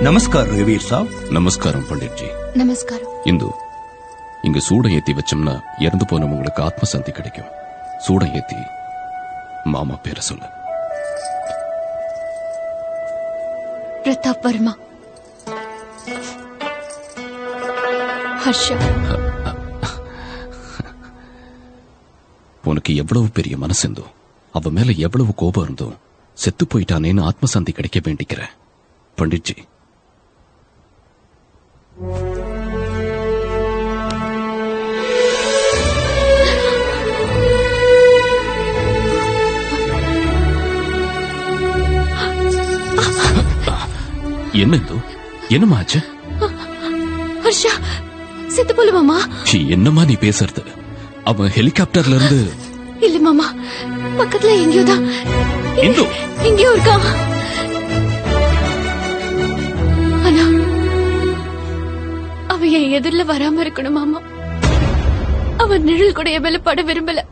நமஸ்கார் ரவீர் சாப். நமஸ்காரம் பண்டிட்ஜி. நமஸ்காரம். இந்து, இங்க சூடம் ஏத்தி வச்சோம்னா இறந்து போனவங்களுக்கு ஆத்ம சாந்தி கிடைக்கும். சூடம் ஏத்தி மாமா பேரை சொல்லு. பிரதாப் வர்மா. ஹர்ஷா. உனக்கு எவ்வளவு பெரிய மனசு இருந்தோ, அவ மேல எவ்வளவு கோபம் இருந்தோ, செத்து போயிட்டானேன்னு ஆத்மசாந்தி கிடைக்க வேண்டிக்கிறேன் பண்டிட்ஜி. என்ன இந்தோ, என்னம்மா ஆச்சு? ஹர்ஷா செத்து போல மாமா. என்னம்மா நீ பேசுறது? அவன் ஹெலிகாப்டர்ல இருந்து. இல்ல மாமா, பக்கத்துல எங்கேயோ தான். இந்து எங்கேயோ இருக்கான். ஆனா அவன் என் எதிரில வராம இருக்கணும் மாமா. அவன் நிழல் கூட என் மேல பட விரும்பல.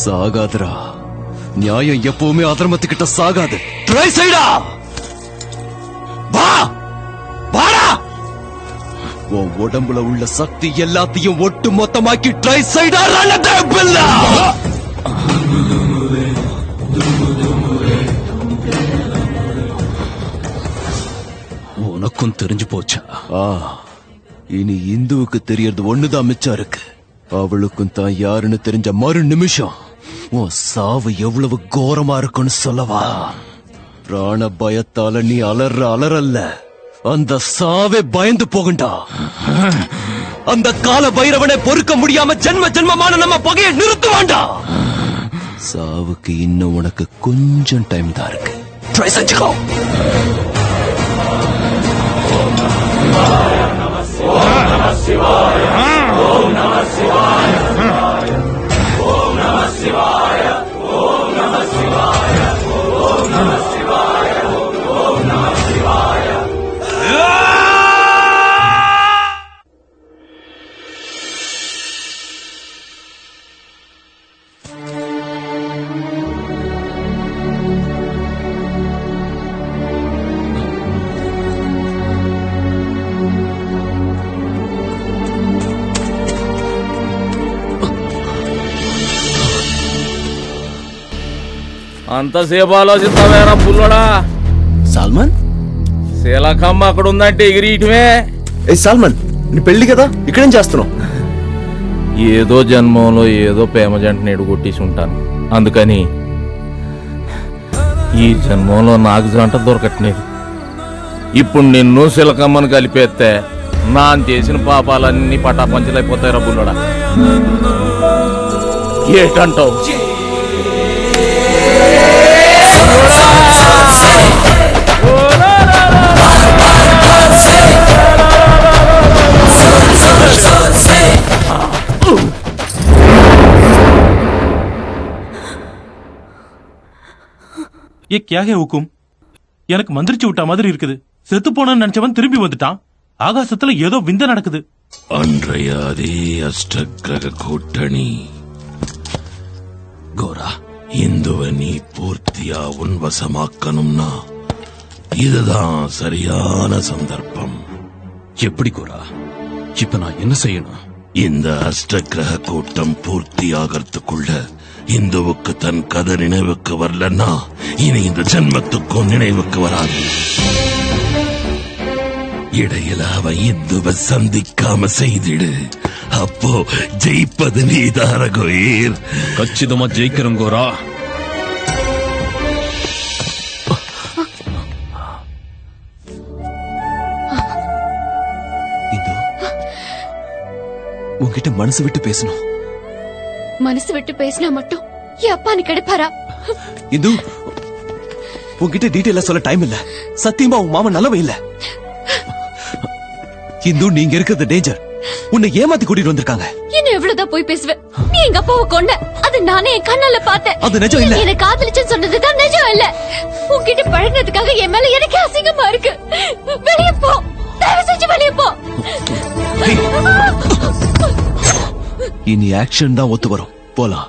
சாகாதரா, நியாயம் எப்பவுமே அதர்மத்துக்கிட்ட சாகாது. ட்ரை சைடா வா, வாடா. உன் உடம்புல உள்ள சக்தி எல்லாத்தையும் ஒட்டு மொத்தமாக்கி ட்ரை சைடா ரணதேபில்லா. உனக்கும் தெரிஞ்சு போச்சா? இனி இந்துவுக்கு தெரியறது ஒண்ணுதான் மிச்சம் இருக்கு. அவளுக்கும் தான் யாருன்னு தெரிஞ்ச மறு நிமிஷம் உன் சாவு எவ்வளவு கோரமா இருக்குன்னு சொல்லவா? பிராண பயத்தால நீ அலற அலறல்ல, அந்த சாவே பயந்து போகுண்டா. அந்த கால பைரவனை பொறுக்க முடியாம ஜென்ம ஜென்மமான நம்ம பகையை நிறுத்துவாண்டா. சாவுக்கு இன்னும் உனக்கு கொஞ்சம் டைம் தான் இருக்கு. ட்ரை செஞ்சுக்கோ. అంతసేపు ఆలోచిస్తావేరా పుల్లడా? సాల్మన్, శీలకమ్మ అక్కడ ఉందంటే ఎగిరియటమే. ఏ సాల్మన్, నీ పెళ్లి కదా, ఇక్కడేం చేస్తున్నావు? ఏదో జన్మంలో ఏదో ప్రేమ జంటని ఎడుగొట్టేసి ఉంటాను. అందుకని ఈ జన్మంలో నాకు జంట దొరకట్లేదు. ఇప్పుడు నిన్ను శీలకమ్మను కలిపేస్తే నా చేసిన పాపాలన్నీ పటాపంచలైపోతాయిరా పుల్లడా. ఏటంటావు? ये क्या है हुकुम? எனக்கு மந்திரிச்சு விட்ட மாதிரி இருக்குது. செத்து போனன்னு நினைச்சவன் திரும்பி வந்துட்டான். ஆகாசத்துல ஏதோ விந்த நடக்குது. அன்றைய அதே அஷ்டகிரக கூட்டணி. கோரா, இந்துவை நீ பூர்த்தியா உன்வசமாக்கணும்னா இதுதான் சரியான சந்தர்ப்பம். எப்படி கோரா? இப்ப நான் என்ன செய்யணும்? இந்த அஷ்டகிரக கூட்டம் பூர்த்தியாகிறதுக்குள்ள இந்துவுக்கு தன் கதை நினைவுக்கு வரலன்னா இனி இந்த ஜென்மத்துக்கும் நினைவுக்கு வராது. இடையில அவன் இந்துவை சந்திக்காம செய்திடு. அப்போ ஜெயிப்பது நீதான கோயில். கச்சிதமா ஜெயிக்கிறோம் கோரா. இந்து, உன்கிட்ட மனசு விட்டு பேசணும். மனசு விட்டு பேசினா மட்டும் என் அப்பா நீ கிடைப்பாரா? இந்து, உன்கிட்ட டீட்டெயிலா சொல்ல டைம் இல்ல. சத்தியமா உன் மாமன் நல்லவன் இல்ல. இந்து, நீங்க இருக்கிறது டேஞ்சர். உன்னை ஏமாத்தி கூட்டிட்டு வந்திருக்காங்க. இன்னும் எவ்வளவுதான் போய் பேசுவேன்? நீ எங்க அப்பாவை கொண்ட, அது நானே என் கண்ணால பார்த்தேன். அது நிஜம் இல்ல. என்ன காதலிச்சேன்னு சொன்னதுதான் நிஜம் இல்ல. உன்கிட்ட பழகினதுக்காக என் மேல எனக்கு அசிங்கமா இருக்கு. வெளியே போ, தயவு செஞ்சு வெளியே போ. இனி ஆக்ஷன் தான் ஒத்து வரும். போலாம்.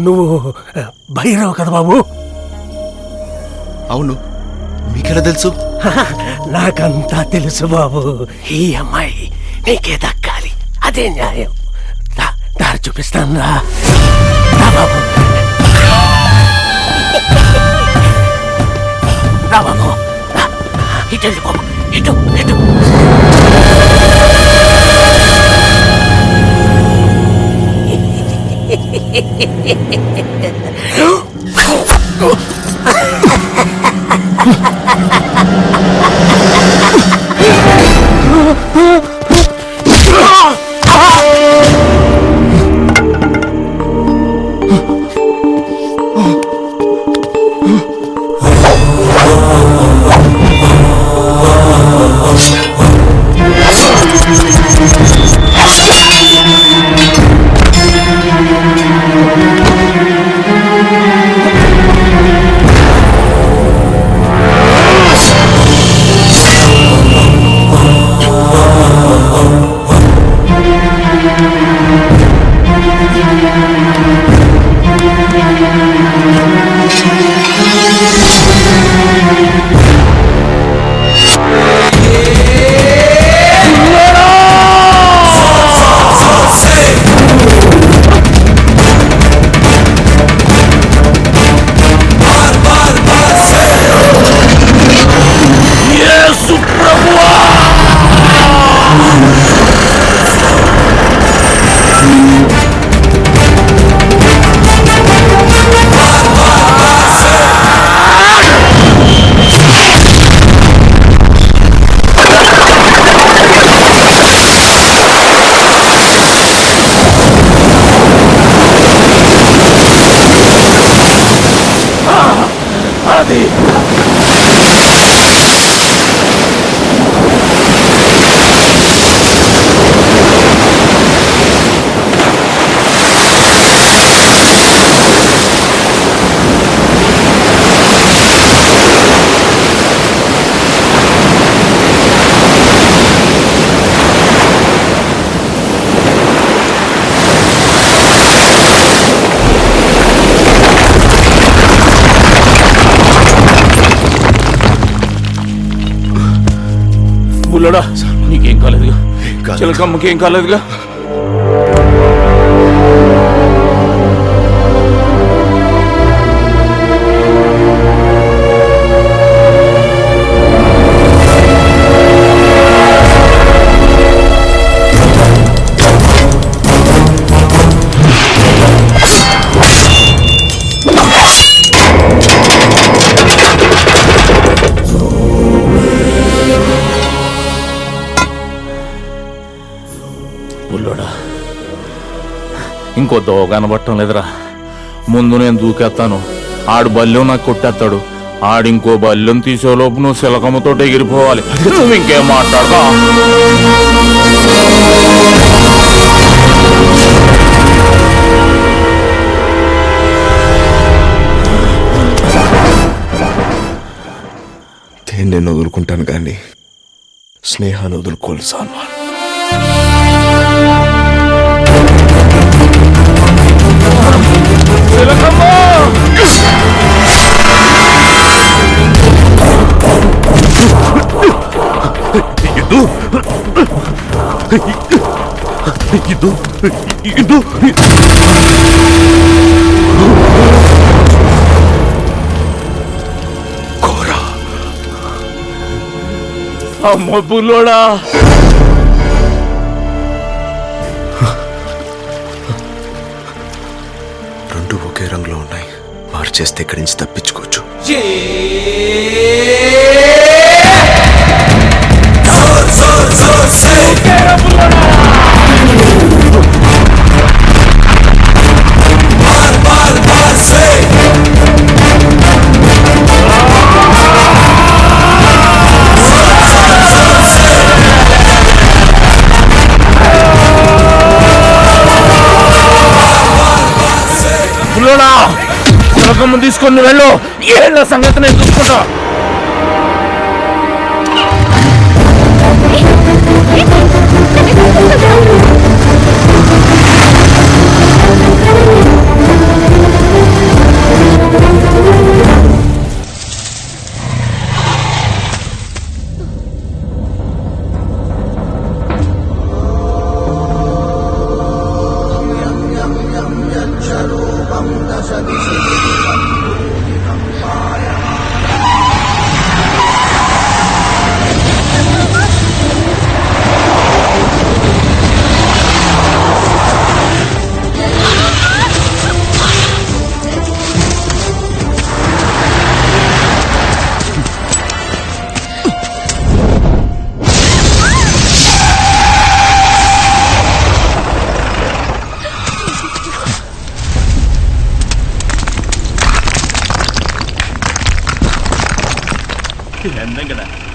నువ్వు భైరవ్ కదా బాబు? అవును, మీకెలా తెలుసు? నాకంతా తెలుసు బాబు. ఈ అమ్మాయి నీకే దక్కాలి, అదే న్యాయం. దారి చూపిస్తాను రా బాబు. రా బాబు, ఇటు వెళ్ళి బాబు, ఇటు ఇటు. బుల్లడా, నీకేం కాలేదుగా? చిలకమ్మకేం కాలేదుగా? ఇంకో దోవ కనబట్టం లేదురా. ముందు నేను దూకేస్తాను, ఆడు బల్యం నాకు కొట్టేస్తాడు. ఆడింకో బల్యం తీసేలోపు నువ్వు శిలకమ్మతో ఎగిరిపోవాలి. నువ్వు ఇంకేం మాట్లాడతా? నేను వదులుకుంటాను కానీ స్నేహాన్ని వదులుకోవాలి సాల్మాన్. అమ్మ పుల్లోడా, రెండు ఒకే రంగులో ఉన్నాయి. మార్చేస్తే ఇక్కడి నుంచి తప్పించుకోవచ్చు. పుల్లోడా, చిలకమ్మ తీసుకొని వెళ్ళు. ఏళ్ళ సంగతి నేను చూసుకుంటా.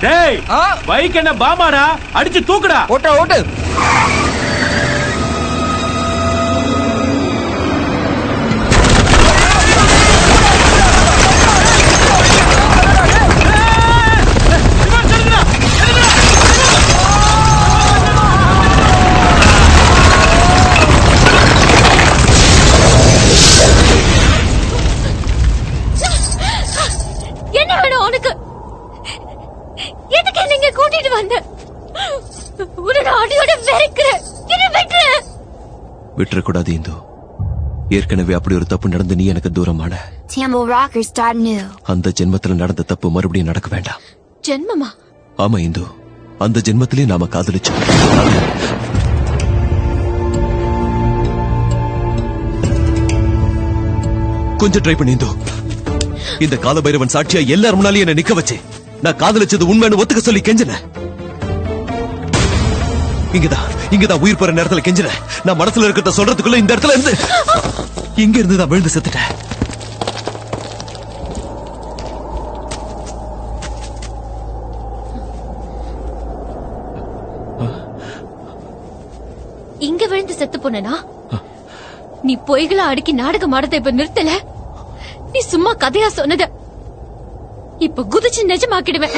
டேய், பைக் என்ன பாமாடா, அடிச்சு தூக்குடா. ஓட்ட ஓட்டு. என்ன வேணும் உனக்கு? எதுக்கு நீங்க கூட்டிட்டு வந்த? உன்னை அடியோட வெறுக்கிறேன். என்ன விட்டுரு. விட்டுறக்கூடாது இந்து. ஏற்கனவே அப்படி ஒரு தப்பு நடந்து நீ எனக்கு தூரமான. Tamil Rockers start new. அந்த ஜென்மத்துல நடந்த தப்பு மறுபடியும் நடக்க வேண்டாம். ஜென்மமா? ஆமா இந்து, அந்த ஜென்மத்திலே நாம காதலிச்சோம். கொஞ்சம் ட்ரை பண்ணி இந்து. இந்த காலபைரவன் சாட்சியா எல்லாரும் முன்னாலே என்ன நிக்க வச்சு நான் காதலிச்சது உண்மைன்னு ஒத்துக்க சொல்லி கெஞ்சின. இங்கதான் உயிர் போற நேரத்துல கெஞ்சின. நான் மனசுல இருக்கிறத சொல்றதுக்குள்ள இந்த இடத்துல இருந்து இங்க இருந்து தான் விழுந்து செத்துட்டேன். இங்க விழுந்து செத்து போனா நீ பொய்களை அடுக்கி நாடகம் ஆடத்தை இப்ப நிறுத்தல. நீ சும்மா கதையா சொன்னத இப்ப குதிச்சு நிஜமாக்கிடுவேன்.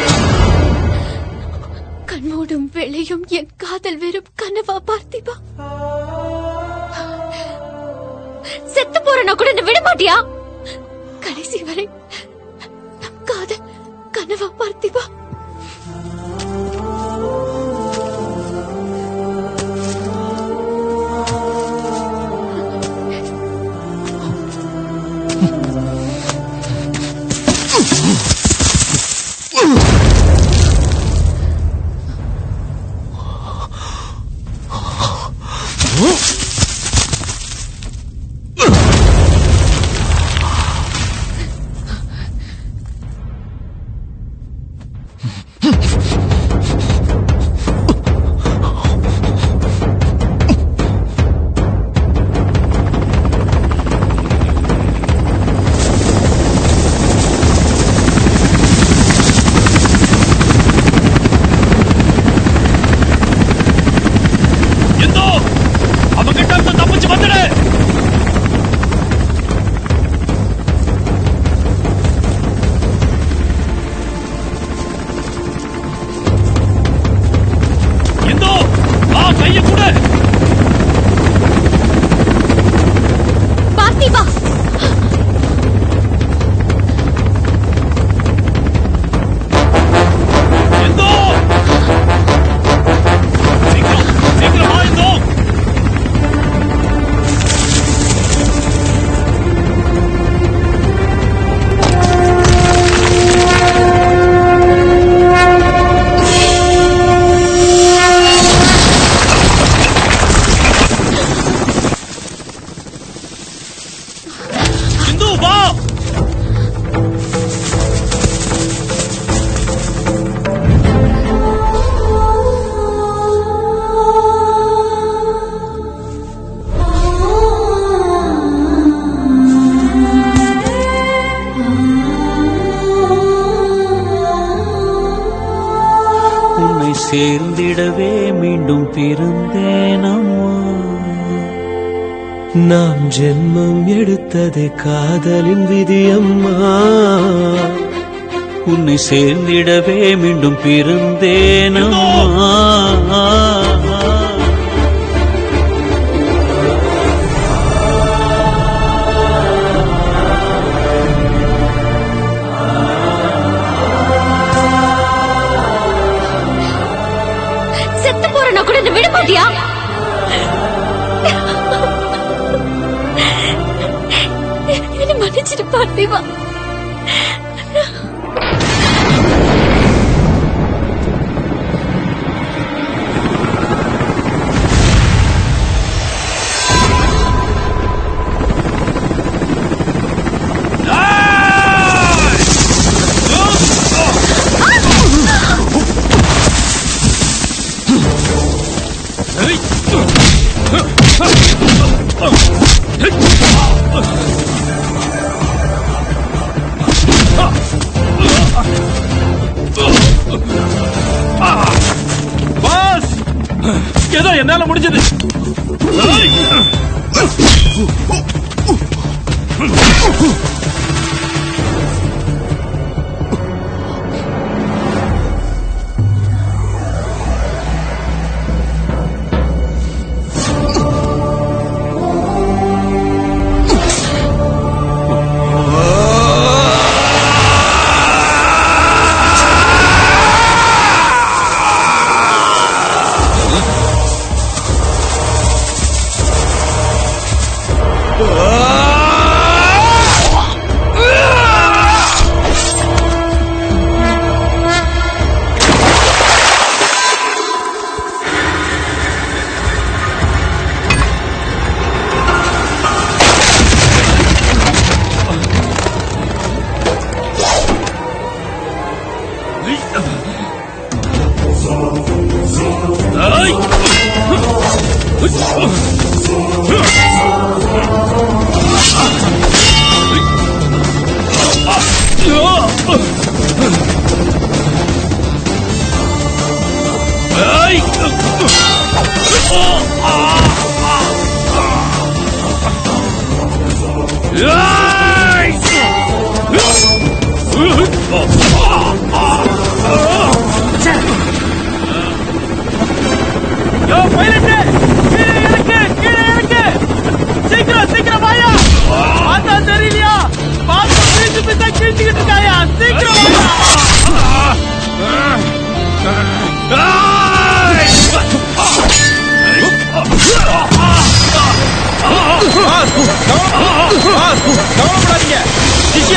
கண்மூடும் வேளையும் என் காதல் வெறும் கனவா பார்த்திபா? செத்து போறனா கூட என்ன விட மாட்டியா? கடைசி வரை நம் காதல் கனவா பார்த்திபா? சேர்ந்திடவே மீண்டும் பிறந்தேனம்மா. நாம் ஜென்மம் எடுத்ததே காதலின் விதியம்மா. உன்னை சேர்ந்திடவே மீண்டும் பிறந்தேனம்மா. செத்து போறனா கூட என்ன விட மாட்டியா? என்ன மன்னிச்சிட்டு பார்த்திவா. பாஸ், ஏதோ என்னால முடிஞ்சது.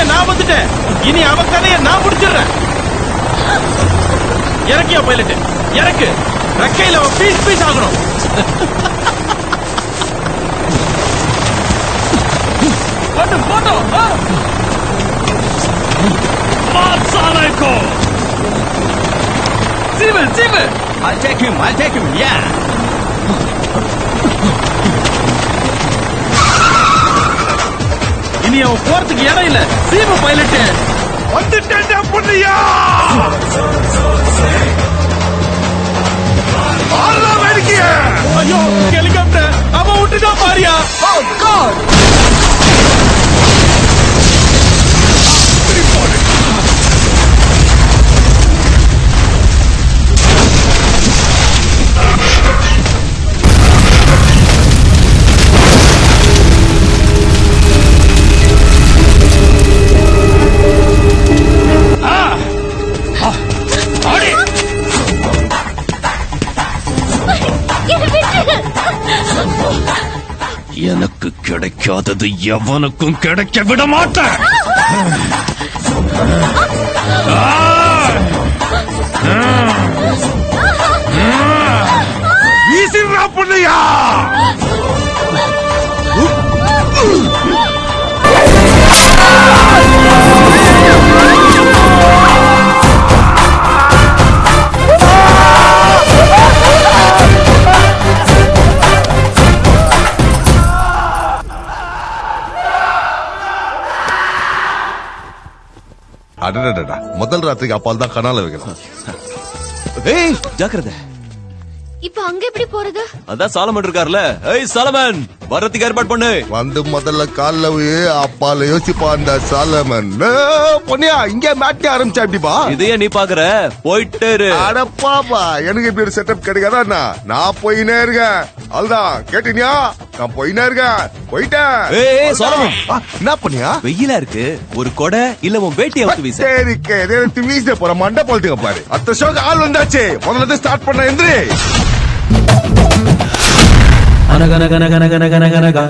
நான் வந்துட்டேன். இனி அவன் கதையை நான் முடிச்சிடுறேன். இறக்கியா பைலட், இறக்கு. ரெக்கையில அவன் பீஸ் பீஸ் ஆகணும். Photo Steven, Steven! I'll take him, yeah! இனி அவன் போறதுக்கு இடம் இல்ல. சீம பைலட் வந்துட்டேன் புண்ணியா. ஐயோ, ஹெலிகாப்டர் அவன் விட்டுதான் பாரியா. Oh God! எனக்கு கிடைக்காதது எவனுக்கும் கிடைக்க விட மாட்டேன். வீசிடுறா புள்ளையா. அடடடா, முதல் ராத்திரிக்கு அப்பால் தான் கனால வைக்கணும். ஏய் ஜாக்கிரதை. இப்ப அங்க எப்படி போறது? அதான் சாலமன் இருக்கார்ல. ஏய் சாலமன், வர்றதுக்கு ஏற்பாடு பண்ணு. வந்து முதல்ல கால்ல அப்பால யோசிப்பா அந்த சாலமன். பொன்னியா இங்க மாட்டி ஆரம்பிச்சா எப்படிப்பா? இதையே நீ பாக்குற, போயிட்டே இரு. அடப்பாப்பா, எனக்கு இப்படி ஒரு செட்டப் கிடைக்காதா? நான் போயினே இருக்கேன். அதுதான் கேட்டீங்களா? நான் போயினே இருக்கேன். போயிட்டேன். ஏய் சாலமன், என்ன பண்ணியா? வெயிலா இருக்கு, ஒரு கொடை இல்ல உன் வேட்டியை அவுத்து வீச. சரி வீச போற மண்டை போலத்துக்க பாரு. அத்த ஷோக்கு ஆள் வந்தாச்சு. முதல்ல ஸ்டார்ட் பண்ண எந்திரி. అనగనగనగనగనగనగనగా